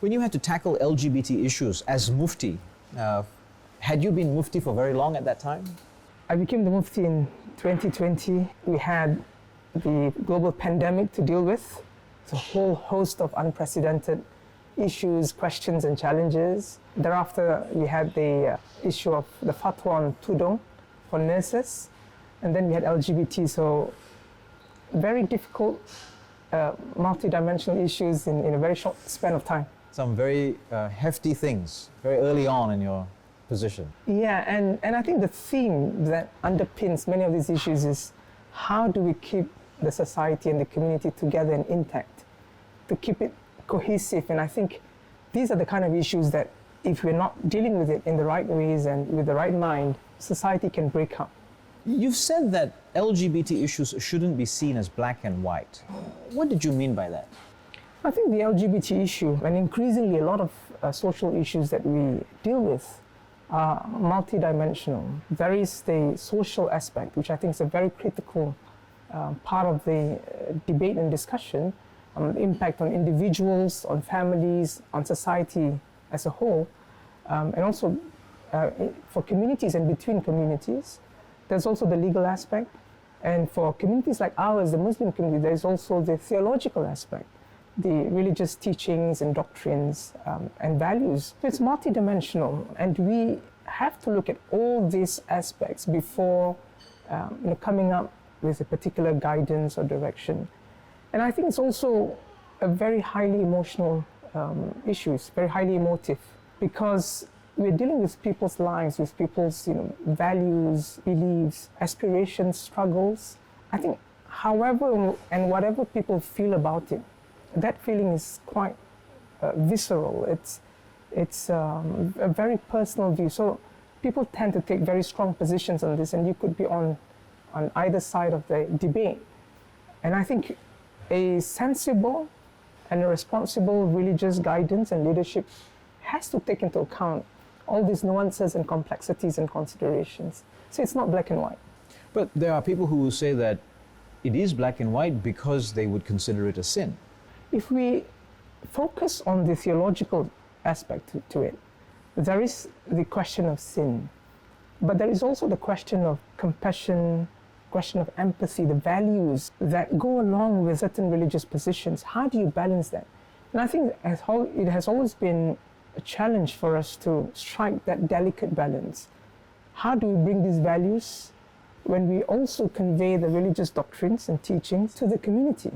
When you had to tackle LGBT issues as Mufti, had you been Mufti for very long at that time? I became the Mufti in 2020. We had the global pandemic to deal with. It's a whole host of unprecedented issues, questions and challenges. Thereafter, we had the issue of the fatwa on tudung for nurses, and then we had LGBT, so very difficult, multi-dimensional issues in a very short span of time. Some very hefty things very early on in your position. Yeah, and I think the theme that underpins many of these issues is how do we keep the society and the community together and intact, to keep it cohesive. And I think these are the kind of issues that if we're not dealing with it in the right ways and with the right mind, society can break up. You've said that LGBT issues shouldn't be seen as black and white. What did you mean by that? I think the LGBT issue, and increasingly a lot of social issues that we deal with, are multidimensional. There is the social aspect, which I think is a very critical part of the debate and discussion, the impact on individuals, on families, on society as a whole, and also for communities and between communities. There's also the legal aspect, and for communities like ours, the Muslim community, there's also the theological aspect, the religious teachings and doctrines and values. So it's multidimensional, and we have to look at all these aspects before coming up with a particular guidance or direction. And I think it's also a very highly emotional issue. It's very highly emotive, because we're dealing with people's lives, with people's values, beliefs, aspirations, struggles. I think however and whatever people feel about it, that feeling is quite visceral. It's a very personal view. So people tend to take very strong positions on this, and you could be on either side of the debate. And I think a sensible and a responsible religious guidance and leadership has to take into account all these nuances and complexities and considerations. So it's not black and white. But there are people who will say that it is black and white because they would consider it a sin. If we focus on the theological aspect to it, there is the question of sin, but there is also the question of compassion, question of empathy, the values that go along with certain religious positions. How do you balance that? And I think it has always been a challenge for us to strike that delicate balance. How do we bring these values when we also convey the religious doctrines and teachings to the community,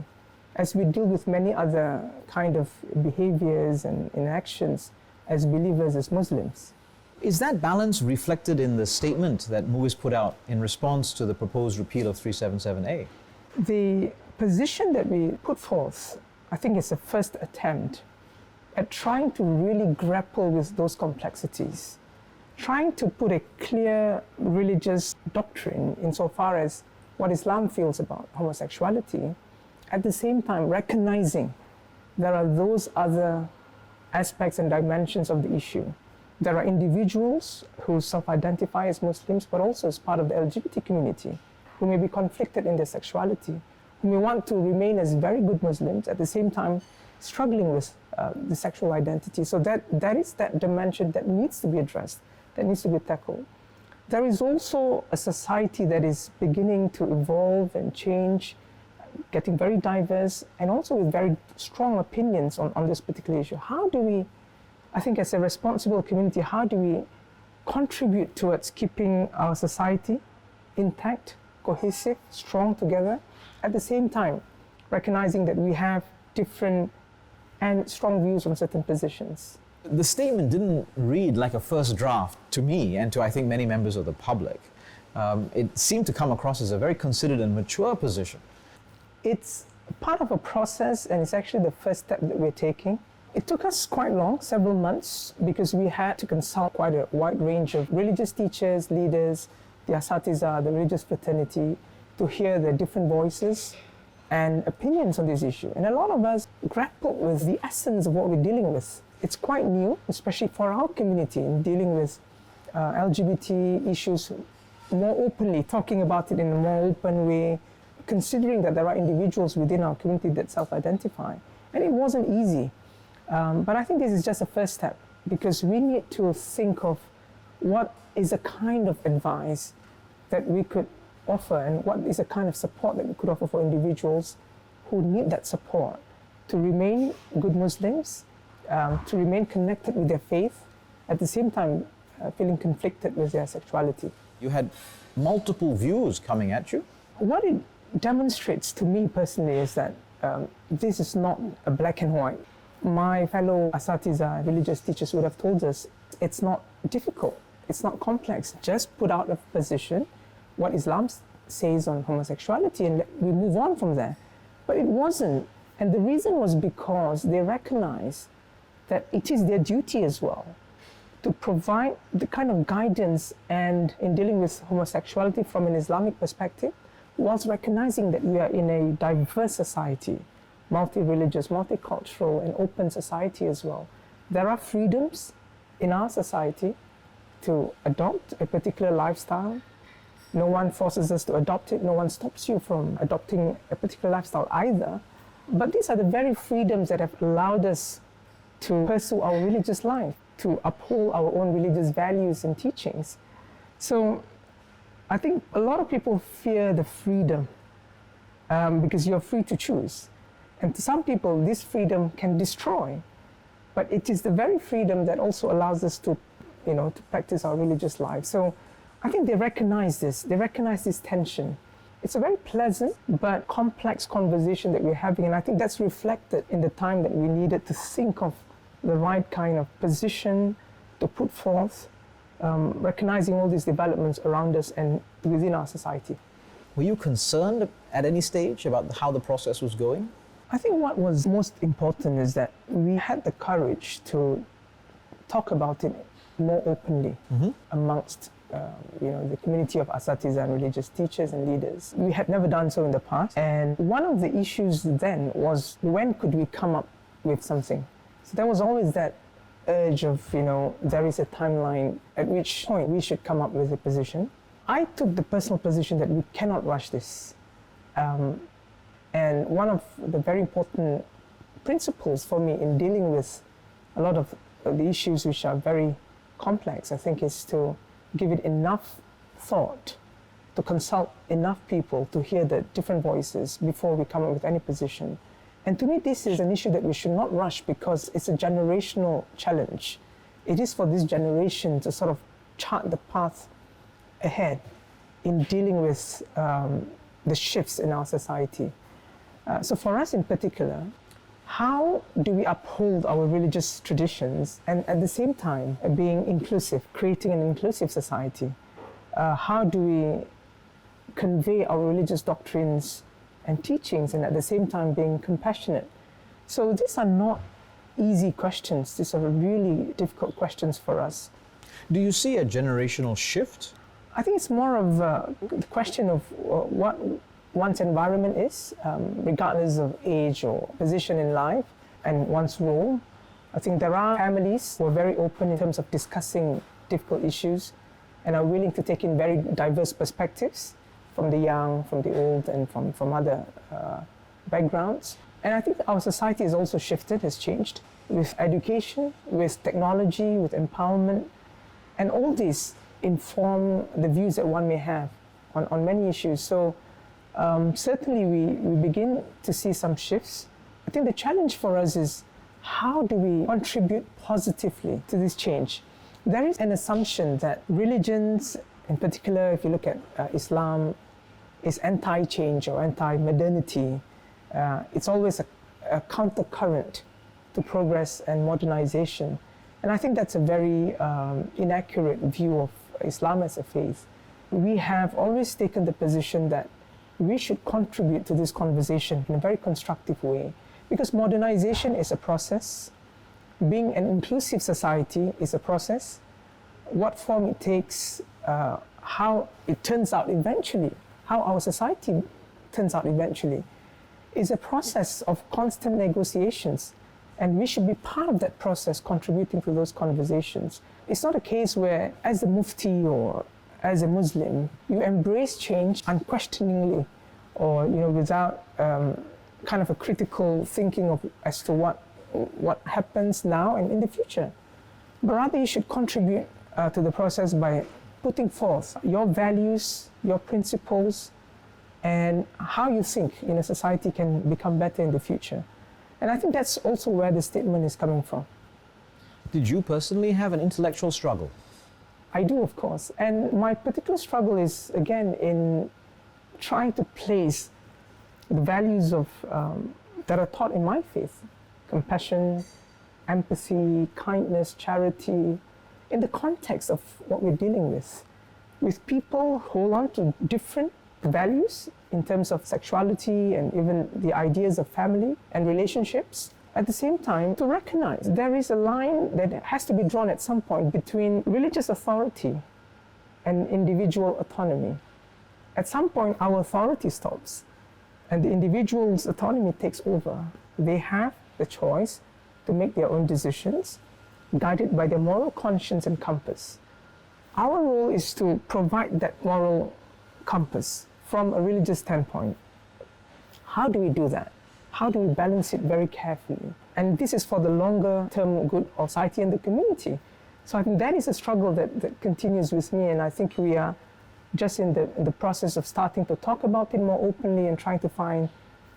as we deal with many other kind of behaviors and actions as believers, as Muslims? Is that balance reflected in the statement that MUIS put out in response to the proposed repeal of 377A? The position that we put forth, I think, is a first attempt at trying to really grapple with those complexities, trying to put a clear religious doctrine insofar as what Islam feels about homosexuality, at the same time recognizing there are those other aspects and dimensions of the issue. There are individuals who self-identify as Muslims, but also as part of the LGBT community, who may be conflicted in their sexuality, who may want to remain as very good Muslims, at the same time struggling with the sexual identity. So that is that dimension that needs to be addressed, that needs to be tackled. There is also a society that is beginning to evolve and change, getting very diverse, and also with very strong opinions on this particular issue. How do we, I think as a responsible community, how do we contribute towards keeping our society intact, cohesive, strong together, at the same time recognizing that we have different and strong views on certain positions? The statement didn't read like a first draft to me and to, I think, many members of the public. It seemed to come across as a very considered and mature position. It's part of a process, and it's actually the first step that we're taking. It took us quite long, several months, because we had to consult quite a wide range of religious teachers, leaders, the Asatiza, the religious fraternity, to hear their different voices and opinions on this issue. And a lot of us grappled with the essence of what we're dealing with. It's quite new, especially for our community, in dealing with LGBT issues more openly, talking about it in a more open way, considering that there are individuals within our community that self-identify. And it wasn't easy. But I think this is just a first step, because we need to think of what is a kind of advice that we could offer, and what is a kind of support that we could offer for individuals who need that support to remain good Muslims, to remain connected with their faith, at the same time feeling conflicted with their sexuality. You had multiple views coming at you. What it demonstrates to me personally is that this is not a black and white. My fellow asatiza, religious teachers, would have told us it's not difficult, it's not complex. Just put out a position, what Islam says on homosexuality, and we move on from there. But it wasn't. And the reason was because they recognize that it is their duty as well to provide the kind of guidance and in dealing with homosexuality from an Islamic perspective, whilst recognizing that we are in a diverse society, multi-religious, multicultural, and open society as well. There are freedoms in our society to adopt a particular lifestyle. No one forces us to adopt it. No one stops you from adopting a particular lifestyle either. But these are the very freedoms that have allowed us to pursue our religious life, to uphold our own religious values and teachings. So I think a lot of people fear the freedom because you're free to choose. And to some people, this freedom can destroy. But it is the very freedom that also allows us to, to practice our religious life. So I think they recognize this. They recognize this tension. It's a very pleasant but complex conversation that we're having, and I think that's reflected in the time that we needed to think of the right kind of position to put forth, recognizing all these developments around us and within our society. Were you concerned at any stage about how the process was going? I think what was most important is that we had the courage to talk about it more openly amongst the community of asatiza and religious teachers and leaders. We had never done so in the past. And one of the issues then was, when could we come up with something? So there was always that urge of, there is a timeline at which point we should come up with a position. I took the personal position that we cannot rush this. And one of the very important principles for me in dealing with a lot of the issues which are very complex, I think, is to give it enough thought, to consult enough people to hear the different voices before we come up with any position. And to me, this is an issue that we should not rush, because it's a generational challenge. It is for this generation to sort of chart the path ahead in dealing with the shifts in our society. So for us in particular, how do we uphold our religious traditions and at the same time being inclusive, creating an inclusive society? How do we convey our religious doctrines and teachings and at the same time being compassionate? So these are not easy questions. These are really difficult questions for us. Do you see a generational shift? I think it's more of the question of what one's environment is, regardless of age or position in life and one's role. I think there are families who are very open in terms of discussing difficult issues and are willing to take in very diverse perspectives from the young, from the old, and from other backgrounds. And I think our society has also shifted, has changed with education, with technology, with empowerment, and all these inform the views that one may have on many issues. So certainly we begin to see some shifts. I think the challenge for us is, how do we contribute positively to this change? There is an assumption that religions, in particular if you look at Islam, is anti-change or anti-modernity. It's always a counter-current to progress and modernization. And I think that's a very inaccurate view of Islam as a faith. We have always taken the position that we should contribute to this conversation in a very constructive way, because modernization is a process. Being an inclusive society is a process. What form it takes, how it turns out eventually, how our society turns out eventually, is a process of constant negotiations. And we should be part of that process, contributing to those conversations. It's not a case where, as a mufti or as a Muslim, you embrace change unquestioningly, or without kind of a critical thinking of as to what what happens now and in the future. But rather you should contribute to the process by putting forth your values, your principles, and how you think a society can become better in the future. And I think that's also where the statement is coming from. Did you personally have an intellectual struggle? I do, of course. And my particular struggle is, again, in trying to place the values of that are taught in my faith, compassion, empathy, kindness, charity, in the context of what we're dealing with people who hold on to different values in terms of sexuality and even the ideas of family and relationships. At the same time, to recognize there is a line that has to be drawn at some point between religious authority and individual autonomy. At some point, our authority stops and the individual's autonomy takes over. They have the choice to make their own decisions, guided by their moral conscience and compass. Our role is to provide that moral compass from a religious standpoint. How do we do that? How do we balance it very carefully? And this is for the longer term good of society and the community. So I think that is a struggle that continues with me, and I think we are just in the process of starting to talk about it more openly and trying to find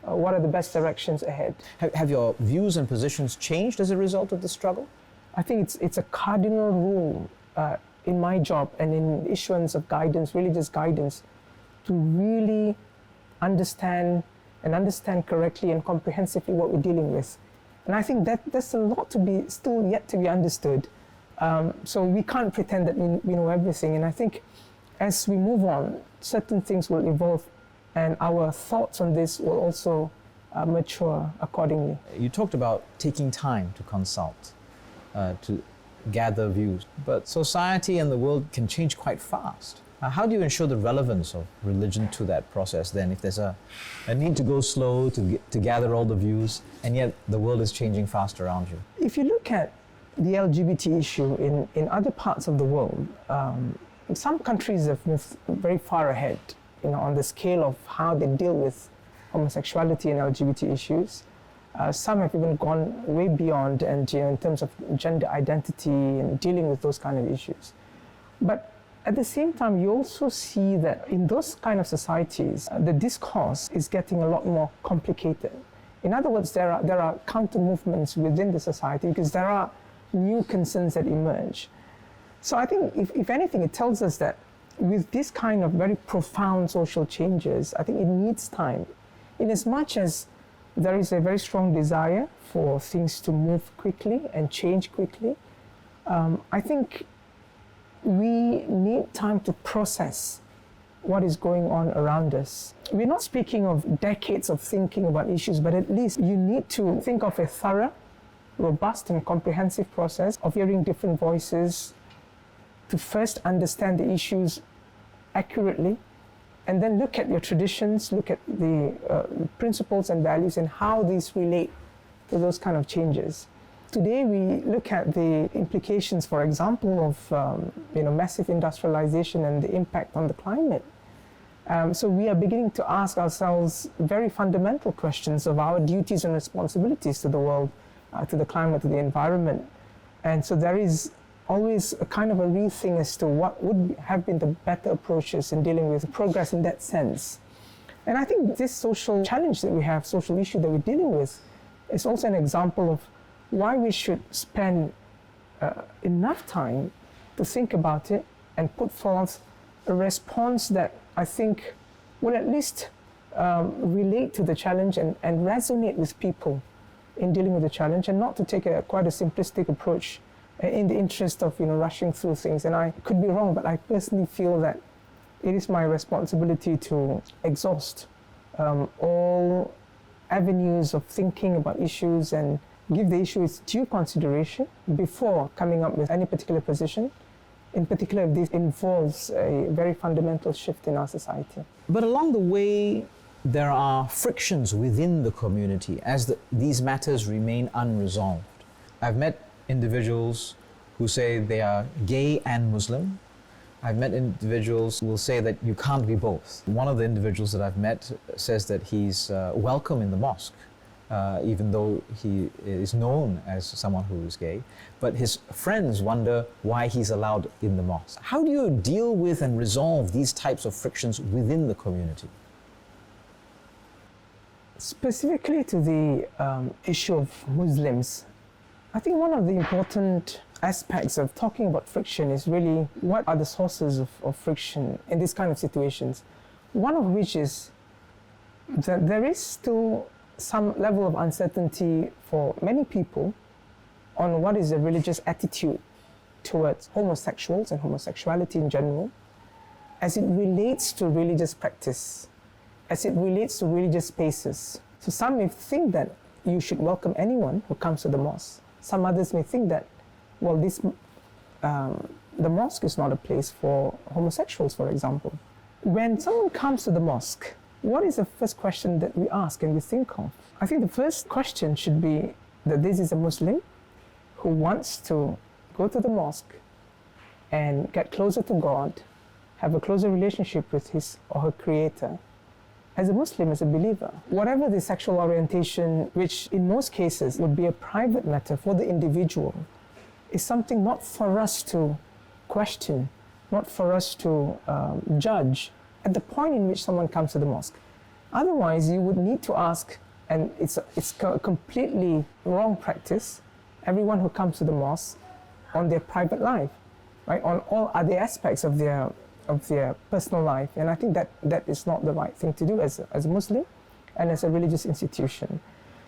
what are the best directions ahead. Have your views and positions changed as a result of the struggle? I think it's a cardinal rule in my job and in issuance of guidance, religious guidance, to really understand correctly and comprehensively what we're dealing with. And I think that there's a lot to be still yet to be understood. So we can't pretend that we know everything. And I think as we move on, certain things will evolve and our thoughts on this will also mature accordingly. You talked about taking time to consult, to gather views, but society and the world can change quite fast. How do you ensure the relevance of religion to that process then, if there's a need to go slow to gather all the views, and yet the world is changing fast around you? If you look at the LGBT issue in other parts of the world, some countries have moved very far ahead, on the scale of how they deal with homosexuality and LGBT issues. Some have even gone way beyond, and in terms of gender identity and dealing with those kind of issues. But at the same time, you also see that in those kind of societies, the discourse is getting a lot more complicated. In other words, there are counter movements within the society because there are new concerns that emerge. So I think, if anything, it tells us that with this kind of very profound social changes, I think it needs time. In as much as there is a very strong desire for things to move quickly and change quickly, I think we need time to process what is going on around us. We're not speaking of decades of thinking about issues, but at least you need to think of a thorough, robust and comprehensive process of hearing different voices to first understand the issues accurately, and then look at your traditions, look at the principles and values and how these relate to those kind of changes. Today we look at the implications, for example, of massive industrialization and the impact on the climate. So we are beginning to ask ourselves very fundamental questions of our duties and responsibilities to the world, to the climate, to the environment. And so there is always a kind of a rethink as to what would have been the better approaches in dealing with progress in that sense. And I think this social challenge that we have, social issue that we're dealing with, is also an example of why we should spend enough time to think about it and put forth a response that I think will at least relate to the challenge and resonate with people in dealing with the challenge, and not to take quite a simplistic approach in the interest of rushing through things. And I could be wrong, but I personally feel that it is my responsibility to exhaust all avenues of thinking about issues and give the issue its due consideration before coming up with any particular position, in particular if this involves a very fundamental shift in our society. But along the way, there are frictions within the community as these matters remain unresolved. I've met individuals who say they are gay and Muslim. I've met individuals who will say that you can't be both. One of the individuals that I've met says that he's welcome in the mosque, even though he is known as someone who is gay, but his friends wonder why he's allowed in the mosque. How do you deal with and resolve these types of frictions within the community? Specifically to the issue of Muslims, I think one of the important aspects of talking about friction is really what are the sources of friction in this kind of situations. One of which is that there is still some level of uncertainty for many people on what is the religious attitude towards homosexuals and homosexuality in general, as it relates to religious practice, as it relates to religious spaces. So some may think that you should welcome anyone who comes to the mosque. Some others may think that, well, the mosque is not a place for homosexuals, for example. When someone comes to the mosque, what is the first question that we ask and we think of? I think the first question should be that this is a Muslim who wants to go to the mosque and get closer to God, have a closer relationship with his or her creator, as a Muslim, as a believer. Whatever the sexual orientation, which in most cases would be a private matter for the individual, is something not for us to question, not for us to judge at the point in which someone comes to the mosque. Otherwise, you would need to ask, and it's a completely wrong practice, everyone who comes to the mosque on their private life, right? On all other aspects of their personal life. And I think that is not the right thing to do as a Muslim and as a religious institution.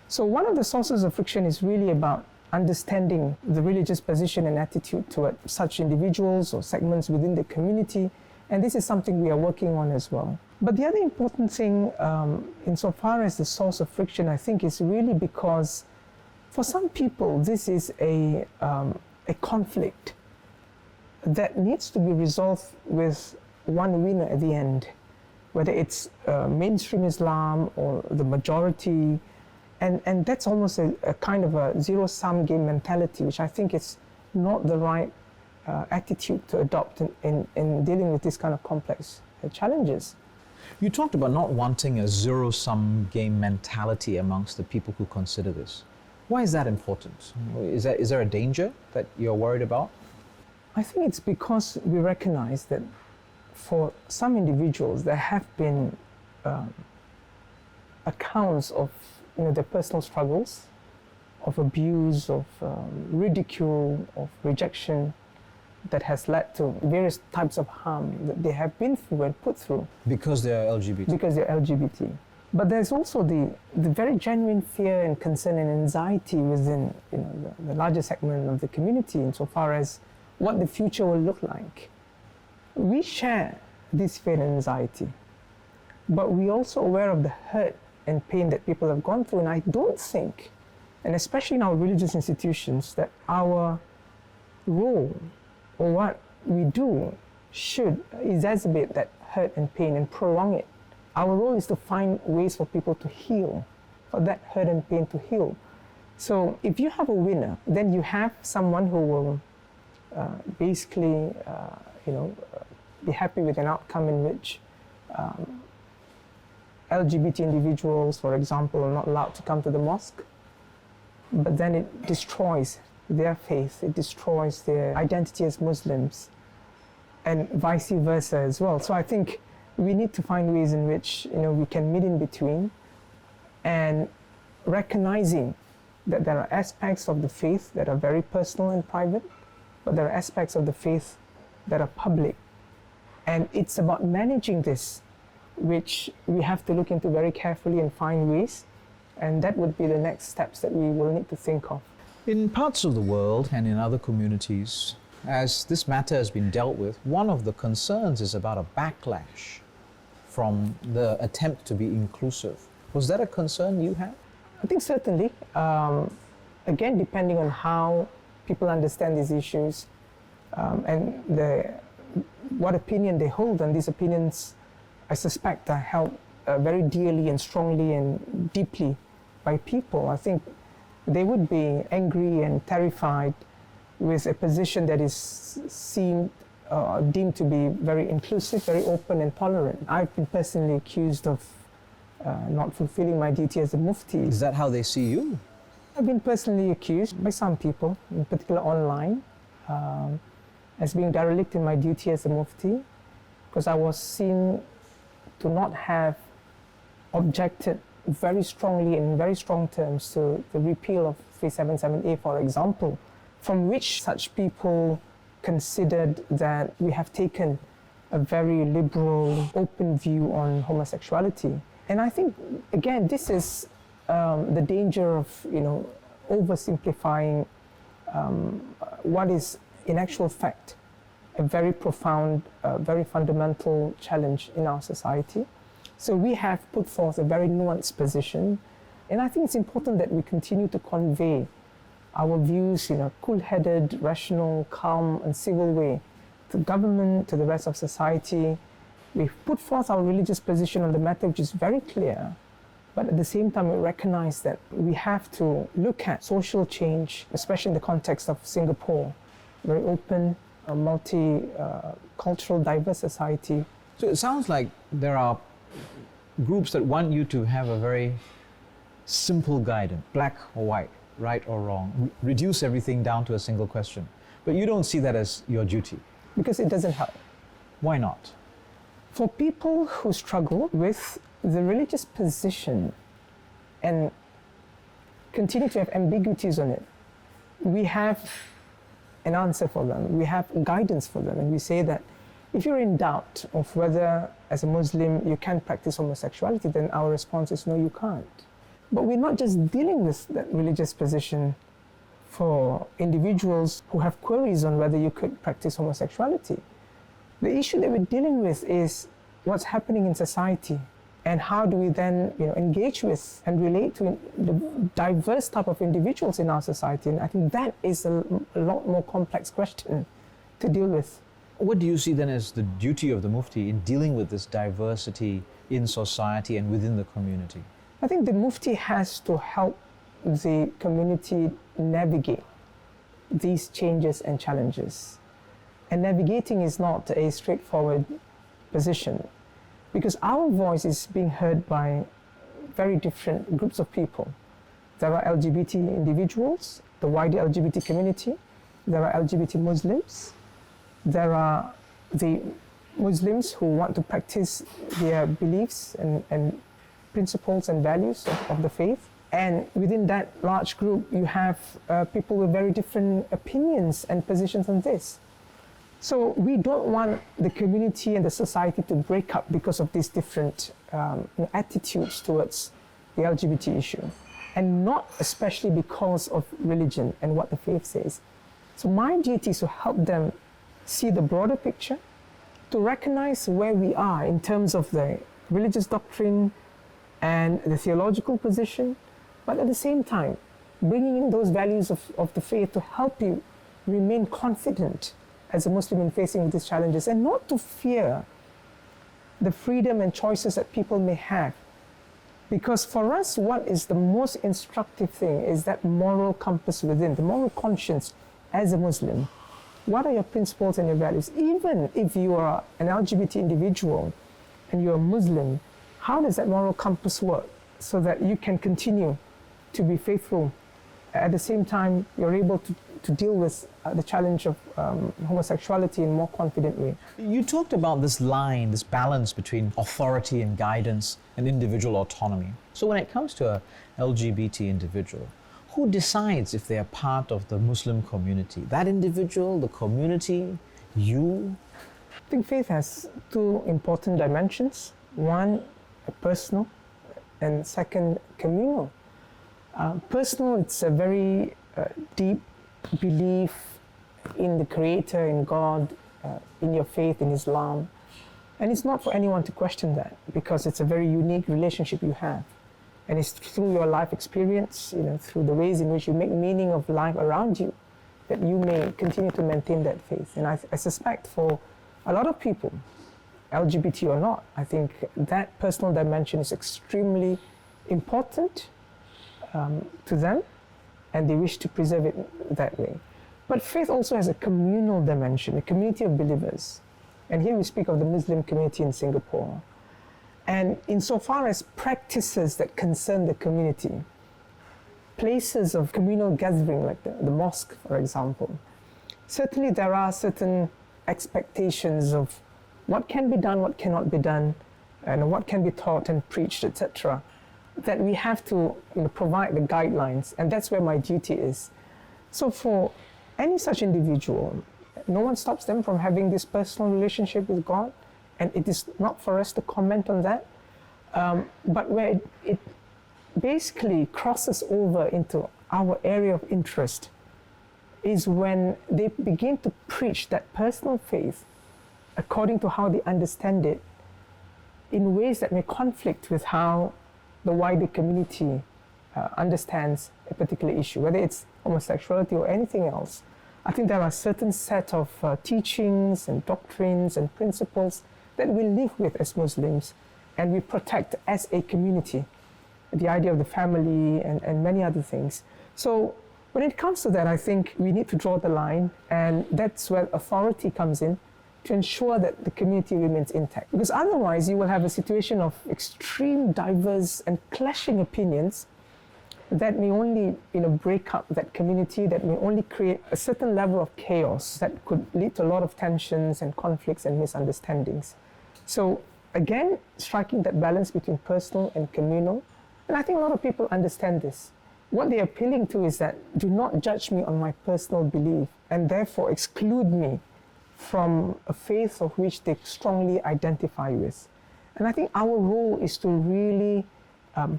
So one of the sources of friction is really about understanding the religious position and attitude toward such individuals or segments within the community. And this is something we are working on as well. But the other important thing, insofar as the source of friction, I think is really because for some people, this is a conflict that needs to be resolved with one winner at the end, whether it's mainstream Islam or the majority. And that's almost a kind of a zero-sum game mentality, which I think is not the right attitude to adopt in dealing with this kind of complex challenges. You talked about not wanting a zero-sum game mentality amongst the people who consider this. Why is that important? Is there a danger that you're worried about? I think it's because we recognize that for some individuals there have been accounts of their personal struggles, of abuse, of ridicule, of rejection that has led to various types of harm that they have been through and put through. Because they're LGBT? Because they're LGBT. But there's also the very genuine fear and concern and anxiety within the larger segment of the community insofar as what the future will look like. We share this fear and anxiety, but we're also aware of the hurt and pain that people have gone through. And I don't think, and especially in our religious institutions, that our role or what we do should exacerbate that hurt and pain and prolong it. Our role is to find ways for people to heal, for that hurt and pain to heal. So if you have a winner, then you have someone who will basically, be happy with an outcome in which LGBT individuals, for example, are not allowed to come to the mosque. But then it destroys their faith, it destroys their identity as Muslims, and vice versa as well. So I think we need to find ways in which we can meet in between, and recognizing that there are aspects of the faith that are very personal and private, but there are aspects of the faith that are public. And it's about managing this, which we have to look into very carefully and find ways. And that would be the next steps that we will need to think of. In parts of the world and in other communities, as this matter has been dealt with, one of the concerns is about a backlash from the attempt to be inclusive. Was that a concern you had? I think certainly. Again, depending on how people understand these issues and what opinion they hold, and these opinions, I suspect, are held very dearly and strongly and deeply by people. I think they would be angry and terrified with a position that is deemed to be very inclusive, very open and tolerant. I've been personally accused of not fulfilling my duty as a Mufti. Is that how they see you? I've been personally accused by some people, in particular online, as being derelict in my duty as a Mufti, because I was seen to not have objected very strongly in very strong terms to the repeal of 377A, for example, from which such people considered that we have taken a very liberal, open view on homosexuality. And I think, again, this is the danger of, oversimplifying what is, in actual fact, a very profound, very fundamental challenge in our society. So we have put forth a very nuanced position, and I think it's important that we continue to convey our views in a cool-headed, rational, calm, and civil way to government, to the rest of society. We've put forth our religious position on the matter, which is very clear, but at the same time we recognize that we have to look at social change, especially in the context of Singapore, very open, a multi-cultural, diverse society. So it sounds like there are groups that want you to have a very simple guidance, black or white, right or wrong, reduce everything down to a single question. But you don't see that as your duty. Because it doesn't help. Why not? For people who struggle with the religious position and continue to have ambiguities on it, we have an answer for them. We have guidance for them. And we say that if you're in doubt of whether, as a Muslim, you can practice homosexuality, then our response is no, you can't. But we're not just dealing with that religious position for individuals who have queries on whether you could practice homosexuality. The issue that we're dealing with is what's happening in society, and how do we then engage with and relate to the diverse type of individuals in our society. And I think that is a lot more complex question to deal with. What do you see then as the duty of the Mufti in dealing with this diversity in society and within the community? I think the Mufti has to help the community navigate these changes and challenges. And navigating is not a straightforward position, because our voice is being heard by very different groups of people. There are LGBT individuals, the wider LGBT community, there are LGBT Muslims, there are the Muslims who want to practice their beliefs and principles and values of the faith. And within that large group, you have people with very different opinions and positions on this. So we don't want the community and the society to break up because of these different attitudes towards the LGBT issue, and not especially because of religion and what the faith says. So my duty is to help them see the broader picture, to recognize where we are in terms of the religious doctrine and the theological position, but at the same time, bringing in those values of the faith to help you remain confident as a Muslim in facing these challenges, and not to fear the freedom and choices that people may have. Because for us, what is the most instructive thing is that moral compass within, the moral conscience as a Muslim. What are your principles and your values? Even if you are an LGBT individual and you're a Muslim, how does that moral compass work so that you can continue to be faithful? At the same time, you're able to deal with the challenge of homosexuality in a more confident way. You talked about this line, this balance between authority and guidance and individual autonomy. So when it comes to a LGBT individual, who decides if they are part of the Muslim community? That individual, the community, you? I think faith has two important dimensions. One, personal, and second, communal. Personal, it's a very deep belief in the Creator, in God, in your faith, in Islam. And it's not for anyone to question that, because it's a very unique relationship you have. And it's through your life experience, through the ways in which you make meaning of life around you, that you may continue to maintain that faith. And I suspect for a lot of people, LGBT or not, I think that personal dimension is extremely important to them, and they wish to preserve it that way. But faith also has a communal dimension, a community of believers. And here we speak of the Muslim community in Singapore. And insofar as practices that concern the community, places of communal gathering like the mosque, for example, certainly there are certain expectations of what can be done, what cannot be done, and what can be taught and preached, etc., that we have to provide the guidelines, and that's where my duty is. So for any such individual, no one stops them from having this personal relationship with God, and it is not for us to comment on that. But where it basically crosses over into our area of interest is when they begin to preach that personal faith according to how they understand it in ways that may conflict with how the wider community understands a particular issue, whether it's homosexuality or anything else. I think there are certain set of teachings and doctrines and principles that we live with as Muslims and we protect as a community, the idea of the family and many other things. So when it comes to that, I think we need to draw the line, and that's where authority comes in to ensure that the community remains intact. Because otherwise you will have a situation of extreme, diverse and clashing opinions that may only break up that community, that may only create a certain level of chaos that could lead to a lot of tensions and conflicts and misunderstandings. So again, striking that balance between personal and communal. And I think a lot of people understand this. What they're appealing to is that do not judge me on my personal belief and therefore exclude me from a faith of which they strongly identify with. And I think our role is to really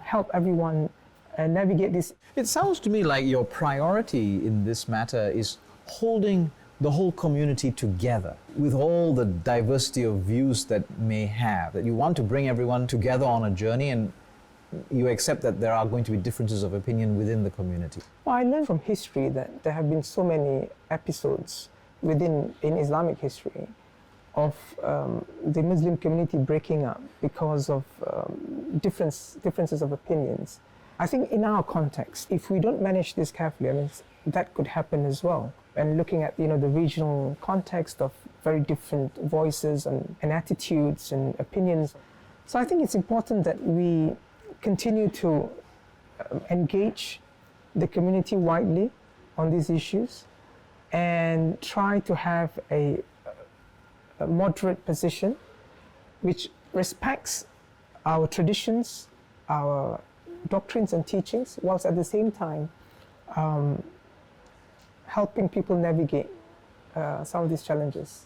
help everyone navigate this. It sounds to me like your priority in this matter is holding the whole community together with all the diversity of views that may have, that you want to bring everyone together on a journey, and you accept that there are going to be differences of opinion within the community. Well, I learned from history that there have been so many episodes in Islamic history of the Muslim community breaking up because of differences of opinions. I think in our context, if we don't manage this carefully, I mean, that could happen as well. And looking at the regional context of very different voices and attitudes and opinions. So I think it's important that we continue to engage the community widely on these issues and try to have a moderate position which respects our traditions, our doctrines and teachings, whilst at the same time helping people navigate some of these challenges.